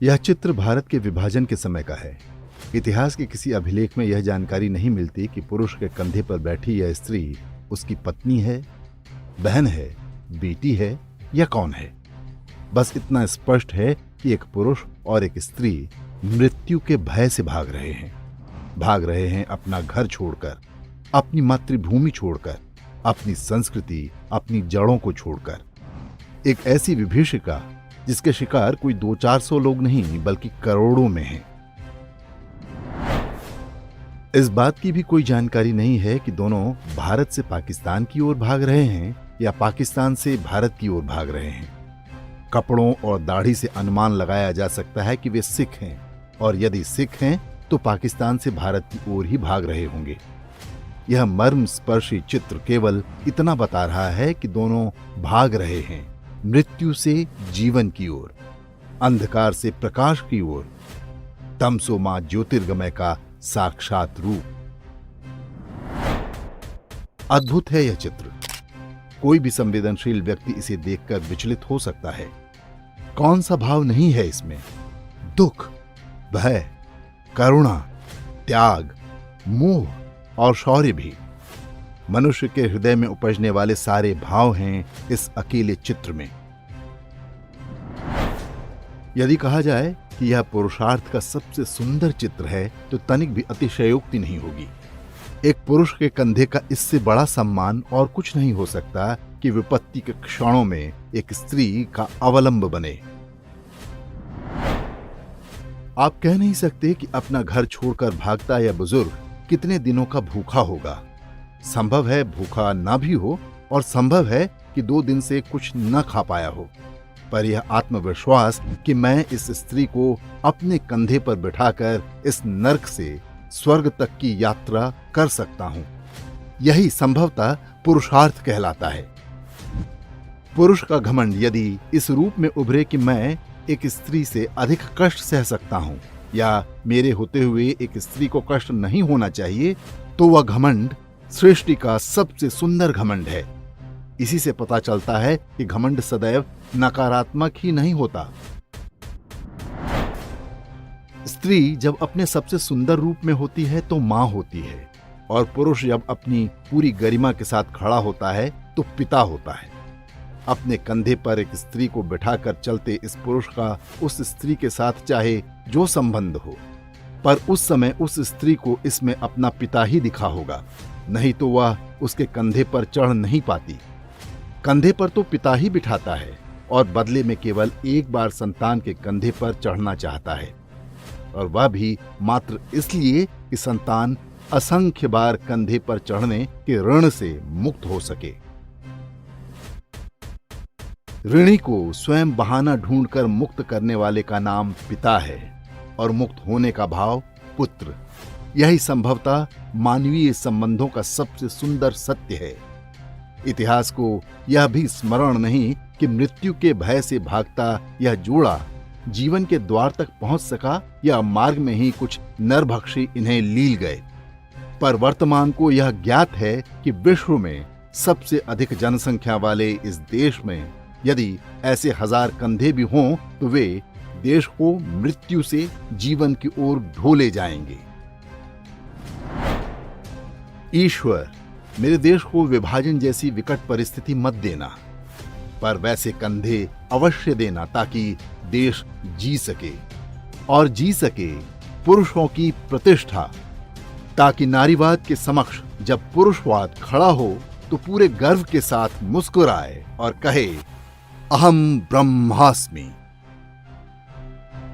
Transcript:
यह चित्र भारत के विभाजन के समय का है। इतिहास के किसी अभिलेख में यह जानकारी नहीं मिलती कि पुरुष के कंधे पर बैठी यह स्त्री उसकी पत्नी है, बहन है, बेटी है या कौन है। बस इतना स्पष्ट है कि एक पुरुष और एक स्त्री मृत्यु के भय से भाग रहे हैं अपना घर छोड़कर, अपनी मातृभूमि छोड़कर, अपनी संस्कृति, अपनी जड़ों को छोड़कर। एक ऐसी विभीषिका जिसके शिकार कोई 200-400 लोग नहीं बल्कि करोड़ों में हैं। इस बात की भी कोई जानकारी नहीं है कि दोनों भारत से पाकिस्तान की ओर भाग रहे हैं या पाकिस्तान से भारत की ओर भाग रहे हैं। कपड़ों और दाढ़ी से अनुमान लगाया जा सकता है कि वे सिख हैं, और यदि सिख हैं तो पाकिस्तान से भारत की ओर ही भाग रहे होंगे। यह मर्मस्पर्शी चित्र केवल इतना बता रहा है कि दोनों भाग रहे हैं मृत्यु से जीवन की ओर, अंधकार से प्रकाश की ओर, तमसो मां ज्योतिर्गमय का साक्षात रूप। अद्भुत है यह चित्र। कोई भी संवेदनशील व्यक्ति इसे देखकर विचलित हो सकता है। कौन सा भाव नहीं है इसमें? दुख, भय, करुणा, त्याग, मोह और शौर्य भी। मनुष्य के हृदय में उपजने वाले सारे भाव हैं इस अकेले चित्र में। यदि कहा जाए कि यह पुरुषार्थ का सबसे सुंदर चित्र है तो तनिक भी अतिशयोक्ति नहीं होगी। एक पुरुष के कंधे का इससे बड़ा सम्मान और कुछ नहीं हो सकता कि विपत्ति के क्षणों में एक स्त्री का अवलंब बने। आप कह नहीं सकते कि अपना घर छोड़कर भागता यह बुजुर्ग कितने दिनों का भूखा होगा। संभव है भूखा ना भी हो, और संभव है कि 2 दिन से कुछ न खा पाया हो, पर यह आत्मविश्वास कि मैं इस स्त्री को अपने कंधे पर बिठाकर इस नर्क से स्वर्ग तक की यात्रा कर सकता हूं, यही संभवतः पुरुषार्थ कहलाता है। पुरुष का घमंड यदि इस रूप में उभरे कि मैं एक स्त्री से अधिक कष्ट सह सकता हूं, या मेरे होते हुए एक स्त्री को कष्ट नहीं होना चाहिए, तो वह घमंड सृष्टि का सबसे सुंदर घमंड है। इसी से पता चलता है कि घमंड सदैव नकारात्मक ही नहीं होता। स्त्री जब अपने सबसे सुंदर रूप में होती है तो मां होती है, और पुरुष जब अपनी पूरी गरिमा के साथ खड़ा होता है तो पिता होता है। अपने कंधे पर एक स्त्री को बिठाकर चलते इस पुरुष का उस स्त्री के साथ चाहे जो संबंध हो, पर उस समय उस स्त्री को इसमें अपना पिता ही दिखा होगा, नहीं तो वह उसके कंधे पर चढ़ नहीं पाती। कंधे पर तो पिता ही बिठाता है, और बदले में केवल एक बार संतान के कंधे पर चढ़ना चाहता है, और वह भी मात्र इसलिए कि संतान असंख्य बार कंधे पर चढ़ने के ऋण से मुक्त हो सके। ऋणी को स्वयं बहाना ढूंढकर मुक्त करने वाले का नाम पिता है, और मुक्त होने का भाव पुत्र। यही संभवतः मानवीय संबंधों का सबसे सुंदर सत्य है। इतिहास को यह भी स्मरण नहीं कि मृत्यु के भय से भागता यह जोड़ा जीवन के द्वार तक पहुंच सका, या मार्ग में ही कुछ नरभक्षी इन्हें लील गए। पर वर्तमान को यह ज्ञात है कि विश्व में सबसे अधिक जनसंख्या वाले इस देश में यदि ऐसे 1000 कंधे भी हों तो वे देश को मृत्यु से जीवन की ओर ढोले जाएंगे। ईश्वर, मेरे देश को विभाजन जैसी विकट परिस्थिति मत देना, पर वैसे कंधे अवश्य देना ताकि देश जी सके, और जी सके पुरुषों की प्रतिष्ठा, ताकि नारीवाद के समक्ष जब पुरुषवाद खड़ा हो तो पूरे गर्व के साथ मुस्कुराए और कहे, अहम ब्रह्मास्मि।